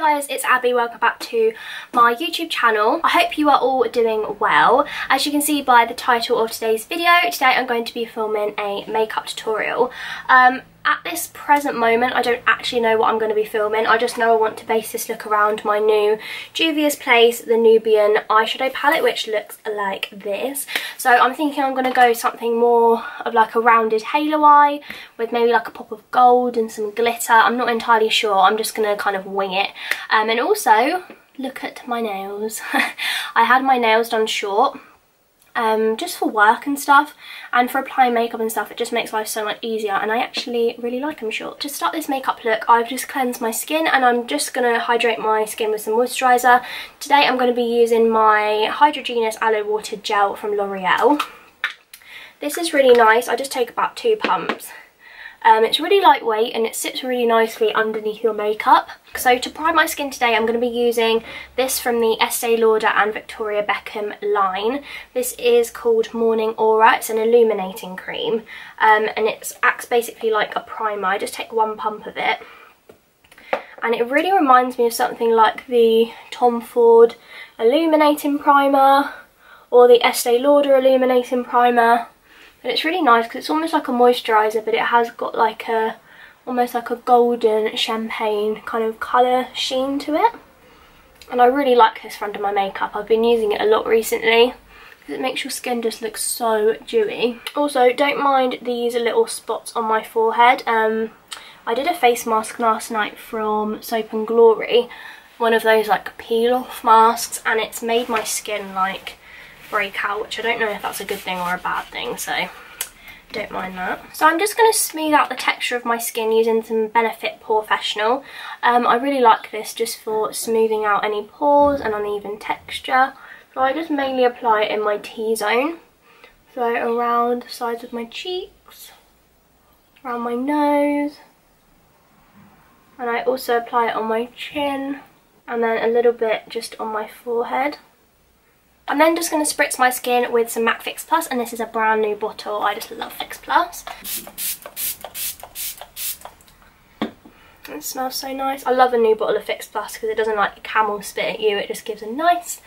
guys, it's Abby. Welcome back to my YouTube channel. I hope you are all doing well. As you can see by the title of today's video, today I'm going to be filming a makeup tutorial. At this present moment, I don't actually know what I'm going to be filming. I just know I want to base this look around my new Juvia's Place, the Nubian eyeshadow palette, which looks like this. So I'm thinking I'm going to go something more of like a rounded halo eye with maybe like a pop of gold and some glitter. I'm not entirely sure. I'm just going to kind of wing it. And also, look at my nails. I had my nails done short. Just for work and stuff, and for applying makeup and stuff. It just makes life so much easier, and I actually really like them short. To start this makeup look, I've just cleansed my skin, and I'm just going to hydrate my skin with some moisturiser. Today I'm going to be using my Hydrogenous Aloe Water Gel from L'Oreal. This is really nice. I just take about 2 pumps. It's really lightweight and it sits really nicely underneath your makeup. So to prime my skin today, I'm going to be using this from the Estee Lauder and Victoria Beckham line. This is called Morning Aura. It's an illuminating cream, and it acts basically like a primer. I just take 1 pump of it, and it really reminds me of something like the Tom Ford Illuminating Primer or the Estee Lauder Illuminating Primer. And it's really nice because it's almost like a moisturiser, but it has got like a, almost like a golden champagne kind of colour sheen to it. And I really like this for under my makeup. I've been using it a lot recently because it makes your skin just look so dewy. Also, don't mind these little spots on my forehead. I did a face mask last night from Soap and Glory, one of those like peel off masks, and it's made my skin like break out, which I don't know if that's a good thing or a bad thing, so don't mind that. So I'm just going to smooth out the texture of my skin using some Benefit Porefessional. I really like this just for smoothing out any pores and uneven texture. So I just mainly apply it in my T-zone, so around the sides of my cheeks, around my nose, and I also apply it on my chin, and then a little bit just on my forehead. I'm then just going to spritz my skin with some MAC Fix Plus, and this is a brand new bottle. I just love Fix Plus. It smells so nice. I love a new bottle of Fix Plus because it doesn't like camel spit at you. It just gives a nice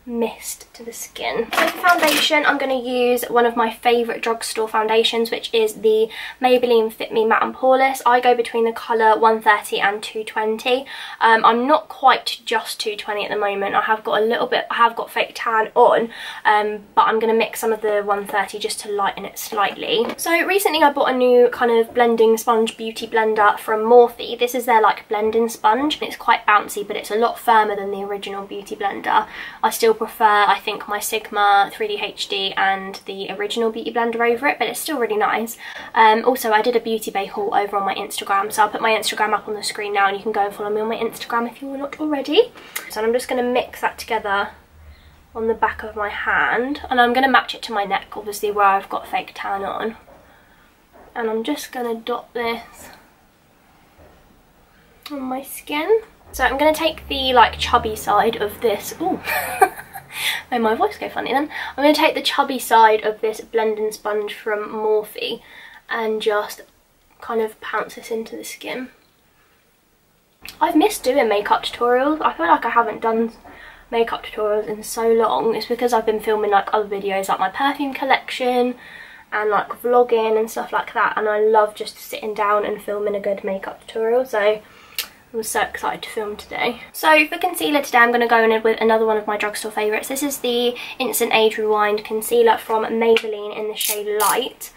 mist to the skin. So for foundation, I'm going to use one of my favourite drugstore foundations, which is the Maybelline Fit Me Matte and Poreless. I go between the colour 130 and 220. I'm not quite just 220 at the moment. I have got a little bit, I have got fake tan on, but I'm going to mix some of the 130 just to lighten it slightly. So recently I bought a new kind of blending sponge beauty blender from Morphe. This is their like blending sponge. It's quite bouncy, but it's a lot firmer than the original beauty blender. I still prefer, I think, my Sigma 3D HD and the original beauty blender over it, but it's still really nice. Also, I did a Beauty Bay haul over on my Instagram, so I'll put my Instagram up on the screen now, and you can go and follow me on my Instagram if you are not already. So I'm just going to mix that together on the back of my hand, and I'm going to match it to my neck, obviously, where I've got fake tan on. And I'm just going to dot this on my skin. So I'm going to take the like chubby side of this. Ooh. Made my voice go funny then. I'm going to take the chubby side of this blending sponge from Morphe and just kind of pounce this into the skin. I've missed doing makeup tutorials. I feel like I haven't done makeup tutorials in so long. It's because I've been filming like other videos like my perfume collection and like vlogging and stuff like that, and I love just sitting down and filming a good makeup tutorial, so I'm so excited to film today. So for concealer today, I'm going to go in with another one of my drugstore favourites. This is the Instant Age Rewind Concealer from Maybelline in the shade Light.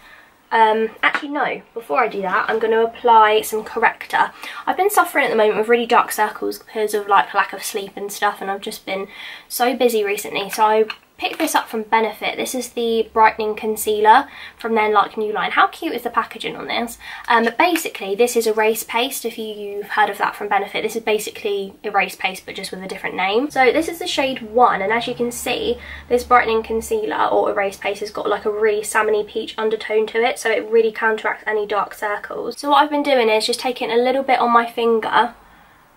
Actually no, before I do that, I'm going to apply some corrector. I've been suffering at the moment with really dark circles because of like lack of sleep and stuff, and I've just been so busy recently, so I picked this up from Benefit. This is the brightening concealer from their like new line. How cute is the packaging on this? But basically this is erase paste, if you've heard of that from Benefit. This is basically erase paste but just with a different name. So this is the shade 1, and as you can see, this brightening concealer or erase paste has got like a really salmony peach undertone to it, so it really counteracts any dark circles. So what I've been doing is just taking a little bit on my finger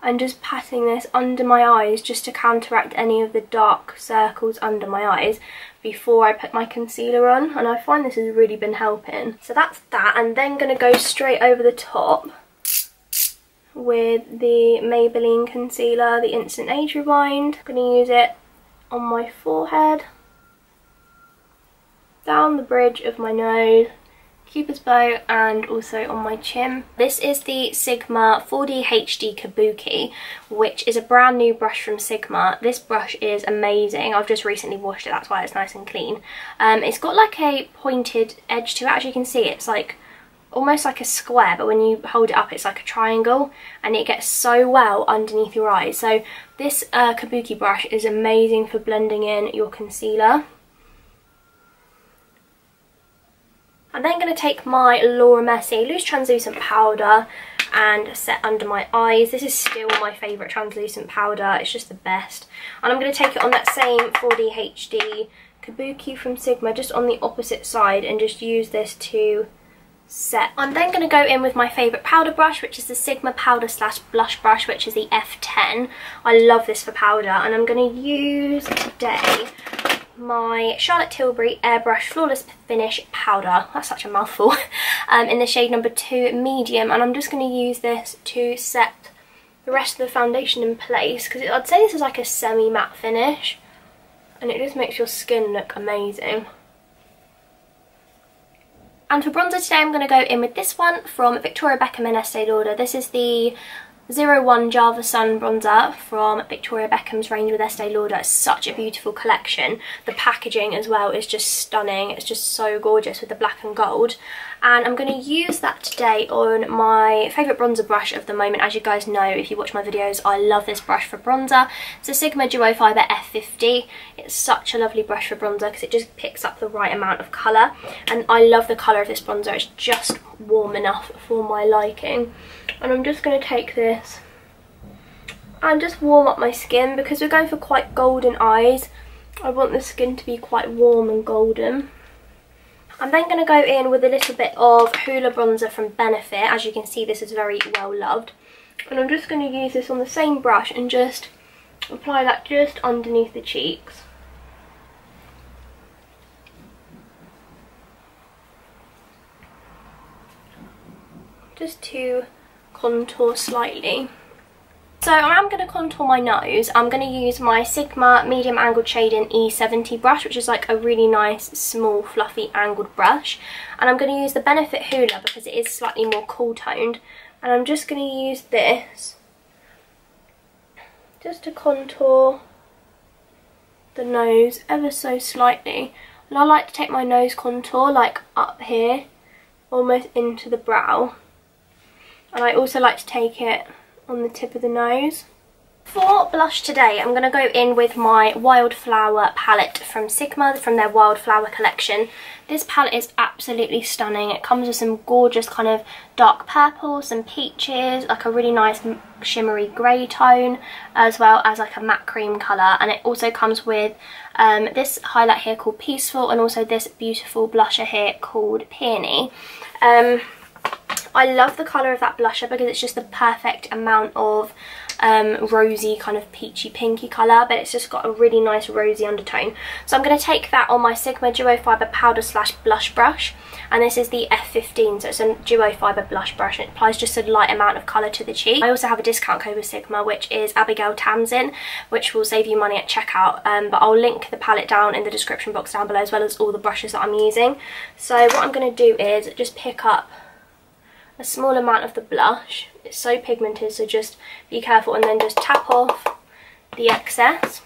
and just patting this under my eyes just to counteract any of the dark circles under my eyes before I put my concealer on, and I find this has really been helping. So that's that, and then going to go straight over the top with the Maybelline concealer, the Instant Age Rewind. I'm going to use it on my forehead, down the bridge of my nose, Cupid's bow, and also on my chin. This is the Sigma 4D HD Kabuki, which is a brand new brush from Sigma. This brush is amazing. I've just recently washed it, that's why it's nice and clean. It's got like a pointed edge to it. As you can see, it's like almost like a square, but when you hold it up it's like a triangle, and it gets so well underneath your eyes. So this Kabuki brush is amazing for blending in your concealer. I'm then going to take my Laura Mercier loose translucent powder and set under my eyes. This is still my favourite translucent powder, it's just the best. And I'm going to take it on that same 4D HD Kabuki from Sigma, just on the opposite side, and just use this to set. I'm then going to go in with my favourite powder brush, which is the Sigma powder slash blush brush, which is the F10. I love this for powder, and I'm going to use today my Charlotte Tilbury Airbrush Flawless Finish powder. That's such a mouthful. In the shade number 2 medium, and I'm just going to use this to set the rest of the foundation in place, because I'd say this is like a semi-matte finish, and it just makes your skin look amazing. And for bronzer today I'm going to go in with this one from Victoria Beckham and Estee Lauder. This is the 01 Java Sun bronzer from Victoria Beckham's range with Estee Lauder. It's such a beautiful collection. The packaging as well is just stunning. It's just so gorgeous with the black and gold. And I'm going to use that today on my favourite bronzer brush of the moment. As you guys know, if you watch my videos, I love this brush for bronzer. It's a Sigma Duo Fibre F50. It's such a lovely brush for bronzer because it just picks up the right amount of colour. And I love the colour of this bronzer. It's just warm enough for my liking. And I'm just going to take this and just warm up my skin, because we're going for quite golden eyes. I want the skin to be quite warm and golden. I'm then going to go in with a little bit of Hoola bronzer from Benefit. As you can see, this is very well loved. And I'm just going to use this on the same brush and just apply that just underneath the cheeks. Just to contour slightly. So I'm going to contour my nose. I'm going to use my Sigma medium angled shading E70 brush, which is like a really nice small fluffy angled brush, and I'm going to use the Benefit Hoola because it is slightly more cool toned, and I'm just going to use this just to contour the nose ever so slightly. And I like to take my nose contour like up here, almost into the brow. And I also like to take it on the tip of the nose. For blush today, I'm going to go in with my Wildflower palette from Sigma, from their Wildflower collection. This palette is absolutely stunning. It comes with some gorgeous kind of dark purple, some peaches, like a really nice shimmery grey tone, as well as like a matte cream colour. And it also comes with this highlight here called Peaceful, and also this beautiful blusher here called Peony. I love the colour of that blusher because it's just the perfect amount of rosy kind of peachy pinky colour, but it's just got a really nice rosy undertone. So I'm going to take that on my Sigma Duo Fibre powder slash blush brush, and this is the F15, so it's a Duo Fibre blush brush, and it applies just a light amount of colour to the cheek. I also have a discount code with Sigma, which is Abigail Tamsin, which will save you money at checkout, but I'll link the palette down in the description box down below, as well as all the brushes that I'm using. So what I'm going to do is just pick up a small amount of the blush. It's so pigmented, so just be careful, and then just tap off the excess.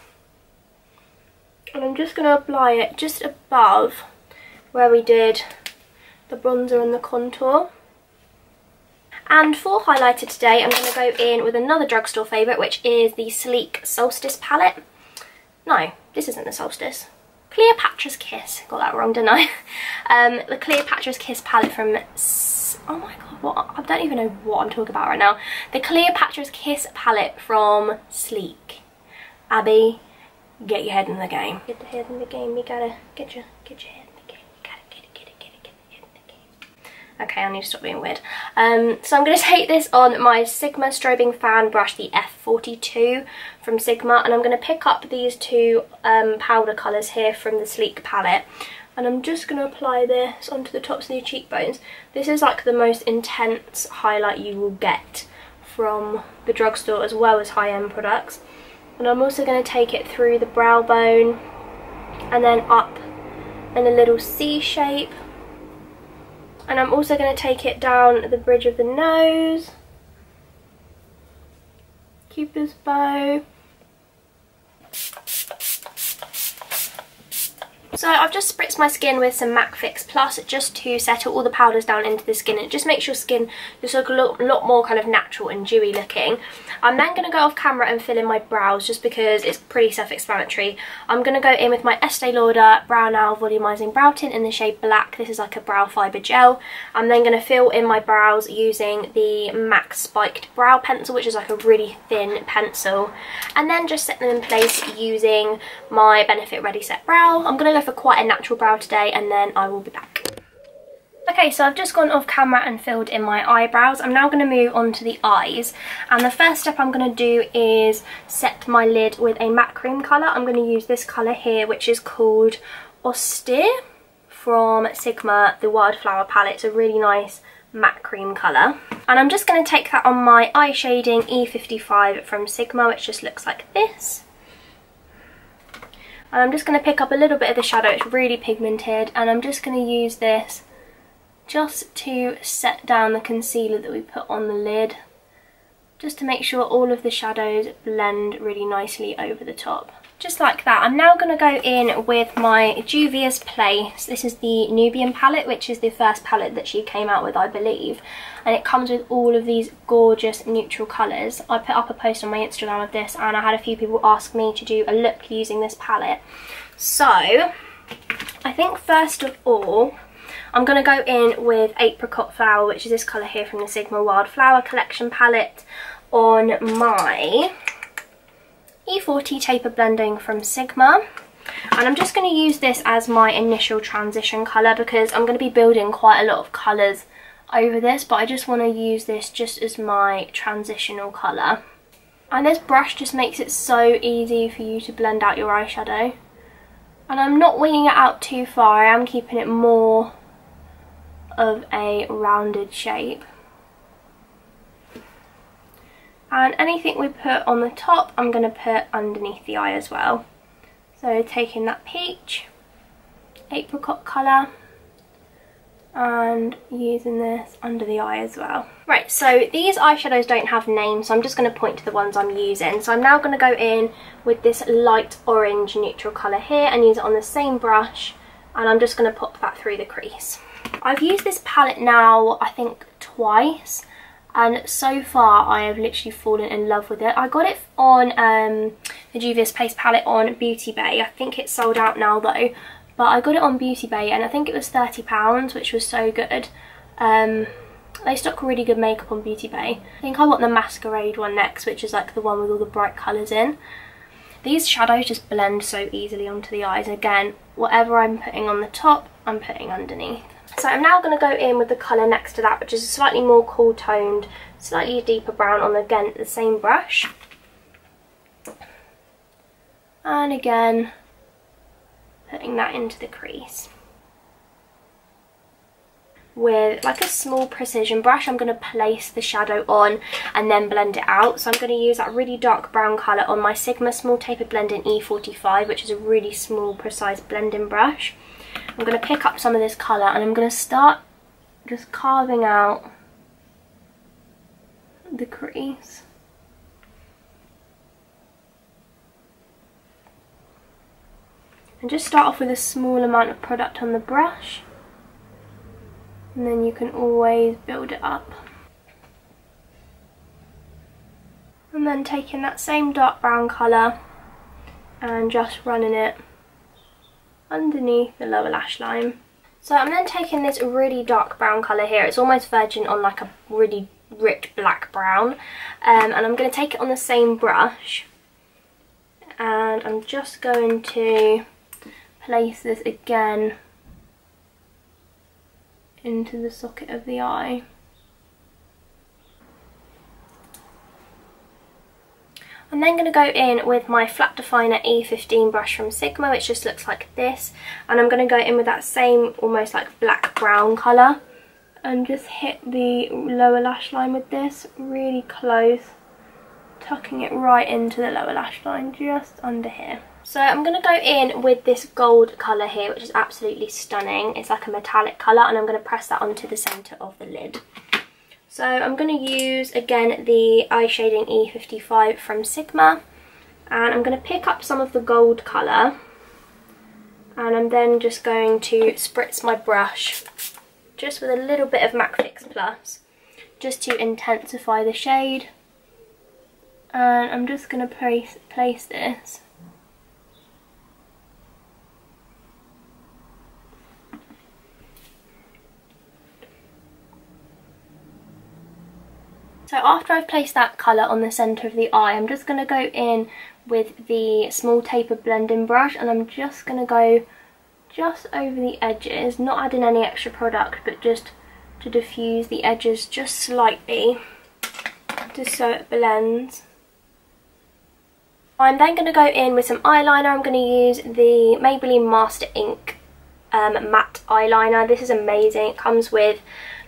And I'm just going to apply it just above where we did the bronzer and the contour. And for highlighter today, I'm going to go in with another drugstore favourite, which is the Sleek Solstice palette. No, this isn't the Solstice. Cleopatra's Kiss. Got that wrong, didn't I? The Cleopatra's Kiss palette from... oh my god, what? I don't even know what I'm talking about right now. The Cleopatra's Kiss palette from Sleek. Abby, get your head in the game. Get the head in the game. You gotta get your head in the game. You gotta get your head in the game. Okay, I need to stop being weird. So I'm going to take this on my Sigma Strobing Fan brush, the F42 from Sigma, and I'm going to pick up these two powder colours here from the Sleek palette. And I'm just going to apply this onto the tops of your cheekbones. This is like the most intense highlight you will get from the drugstore as well as high-end products. And I'm also going to take it through the brow bone and then up in a little C shape. And I'm also going to take it down the bridge of the nose, Cupid's bow. So I've just spritzed my skin with some MAC Fix Plus just to settle all the powders down into the skin. It just makes your skin just look a lot more kind of natural and dewy looking. I'm then going to go off camera and fill in my brows just because it's pretty self-explanatory. I'm going to go in with my Estee Lauder Brow Now Volumizing Brow Tint in the shade Black. This is like a brow fibre gel. I'm then going to fill in my brows using the MAC Spiked Brow Pencil, which is like a really thin pencil. And then just set them in place using my Benefit Ready Set Brow. I'm going to go for quite a natural brow today, and then I will be back. Okay, so I've just gone off camera and filled in my eyebrows. I'm now going to move on to the eyes, and the first step I'm going to do is set my lid with a matte cream colour. I'm going to use this colour here, which is called Austere from Sigma, the Wildflower palette. It's a really nice matte cream colour, and I'm just going to take that on my eye shading E55 from Sigma, which just looks like this. And I'm just going to pick up a little bit of the shadow. It's really pigmented, and I'm just going to use this just to set down the concealer that we put on the lid, just to make sure all of the shadows blend really nicely over the top. Just like that. I'm now going to go in with my Juvia's Place. This is the Nubian palette, which is the first palette that she came out with, I believe. And it comes with all of these gorgeous neutral colours. I put up a post on my Instagram of this, and I had a few people ask me to do a look using this palette. So, I think first of all, I'm going to go in with Apricot Flower, which is this colour here from the Sigma Wildflower Collection palette, on my E40 Taper Blending from Sigma. And I'm just going to use this as my initial transition colour because I'm going to be building quite a lot of colours over this, but I just want to use this just as my transitional colour. And this brush just makes it so easy for you to blend out your eyeshadow. And I'm not winging it out too far, I am keeping it more of a rounded shape. And anything we put on the top, I'm going to put underneath the eye as well. So taking that peach, apricot colour, and using this under the eye as well. Right, so these eyeshadows don't have names, so I'm just going to point to the ones I'm using. So I'm now going to go in with this light orange neutral colour here and use it on the same brush, and I'm just going to pop that through the crease. I've used this palette now, I think, twice. And so far I have literally fallen in love with it. I got it on the Juvia's Place palette on Beauty Bay. I think it's sold out now though. But I got it on Beauty Bay and I think it was £30, which was so good. They stock really good makeup on Beauty Bay. I think I want the Masquerade one next, which is like the one with all the bright colours in. These shadows just blend so easily onto the eyes. Again, whatever I'm putting on the top, I'm putting underneath. So I'm now going to go in with the colour next to that, which is a slightly more cool toned, slightly deeper brown on, again, the same brush. And again, putting that into the crease. With like a small precision brush, I'm going to place the shadow on and then blend it out. So I'm going to use that really dark brown colour on my Sigma Small Taper Blending E45, which is a really small, precise blending brush. I'm going to pick up some of this colour and I'm going to start just carving out the crease. And just start off with a small amount of product on the brush, and then you can always build it up. And then taking that same dark brown colour and just running it underneath the lower lash line. So I'm then taking this really dark brown colour here. It's almost virgin on like a really rich black brown. And I'm going to take it on the same brush. And I'm just going to place this again into the socket of the eye. I'm then going to go in with my Flat Definer E15 brush from Sigma, which just looks like this. And I'm going to go in with that same almost like black brown colour and just hit the lower lash line with this really close, tucking it right into the lower lash line just under here. So I'm going to go in with this gold colour here, which is absolutely stunning. It's like a metallic colour, and I'm going to press that onto the centre of the lid. So I'm going to use, again, the eye shading E55 from Sigma, and I'm going to pick up some of the gold colour, and I'm then just going to spritz my brush just with a little bit of MAC Fix Plus, just to intensify the shade. And I'm just going to place this So after I've placed that colour on the centre of the eye, I'm just going to go in with the small taper blending brush, and I'm just going to go just over the edges, not adding any extra product, but just to diffuse the edges just slightly, just so it blends. I'm then going to go in with some eyeliner. I'm going to use the Maybelline Master Ink matte eyeliner. This is amazing. It comes with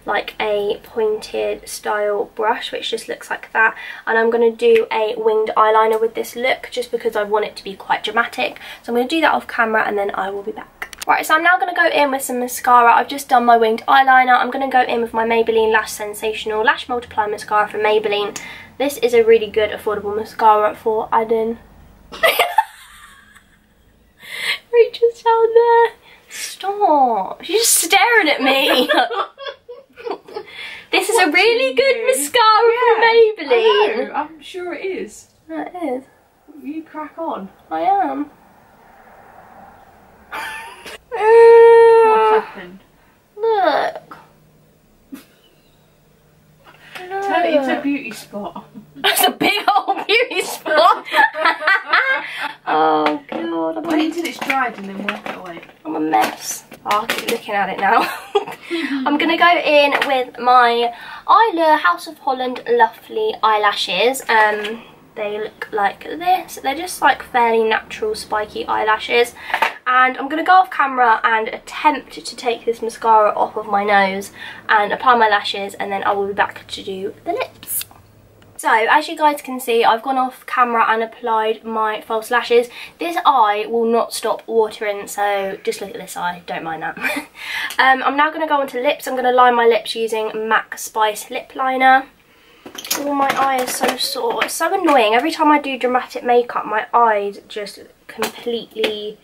like a pointed style brush which just looks like that, and I'm going to do a winged eyeliner with this look just because I want it to be quite dramatic. So I'm going to do that off camera and then I will be back. Right, so I'm now going to go in with some mascara. I've just done my winged eyeliner. I'm going to go in with my Maybelline Lash Sensational Lash Multiply Mascara from Maybelline. This is a really good affordable mascara for adding... Rachel's down there. Stop. She's just staring at me. This is a really good mascara from Maybelline. I know, I'm sure it is. It is. You crack on. I am. What's happened? Look. Turn it into a beauty spot. That's a big old beauty spot. Oh god. Wait until it's dried and then work it away. I'm a mess. Oh, I'll keep looking at it now. I'm going to go in with my Eyeliner House of Holland Lovely eyelashes. They look like this. They're just like fairly natural spiky eyelashes. And I'm going to go off camera and attempt to take this mascara off of my nose and apply my lashes, and then I will be back to do the lips. So, as you guys can see, I've gone off camera and applied my false lashes. This eye will not stop watering, so just look at this eye, don't mind that. I'm now going to go on to lips. I'm going to line my lips using MAC Spice Lip Liner. Oh, my eye is so sore. It's so annoying. Every time I do dramatic makeup, my eyes just completely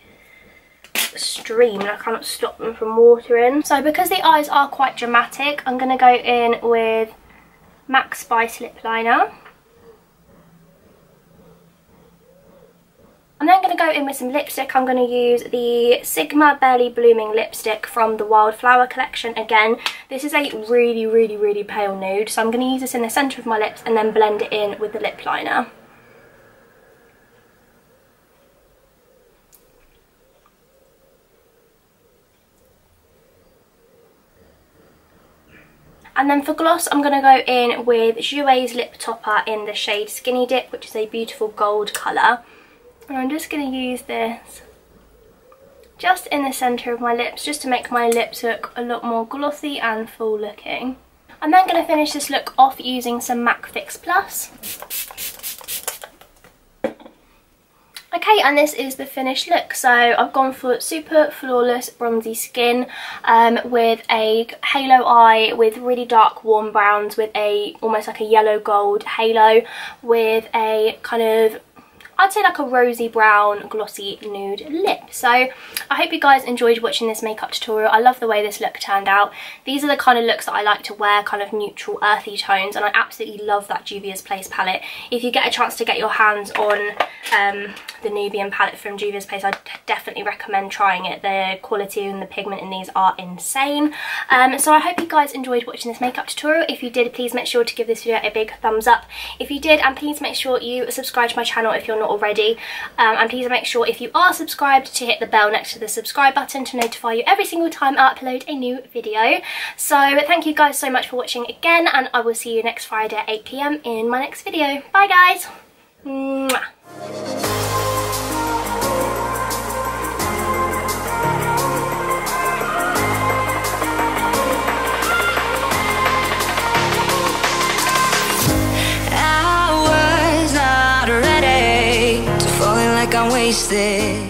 stream and I cannot stop them from watering. So, because the eyes are quite dramatic, I'm going to go in with MAC Spice Lip Liner. I'm then going to go in with some lipstick. I'm going to use the Sigma Barely Blooming lipstick from the Wildflower collection again. This is a really, really, really pale nude, so I'm going to use this in the centre of my lips and then blend it in with the lip liner. And then for gloss, I'm going to go in with Jouer's Lip Topper in the shade Skinny Dip, which is a beautiful gold colour. And I'm just going to use this just in the centre of my lips, just to make my lips look a lot more glossy and full looking. I'm then going to finish this look off using some MAC Fix Plus. Okay, and this is the finished look. So I've gone for super flawless bronzy skin with a halo eye with really dark warm browns with a almost like a yellow gold halo with a kind of, I'd say like a rosy brown glossy nude lip. So I hope you guys enjoyed watching this makeup tutorial. I love the way this look turned out. These are the kind of looks that I like to wear, kind of neutral earthy tones, and I absolutely love that Juvia's Place palette. If you get a chance to get your hands on the Nubian palette from Juvia's Place, I'd definitely recommend trying it. The quality and the pigment in these are insane. So I hope you guys enjoyed watching this makeup tutorial. If you did, please make sure to give this video a big thumbs up if you did, and please make sure you subscribe to my channel if you're not already, and please make sure if you are subscribed to hit the bell next to the subscribe button to notify you every single time I upload a new video. So thank you guys so much for watching again, and I will see you next Friday at 8 PM in my next video. Bye guys. Mwah. I'm wasted.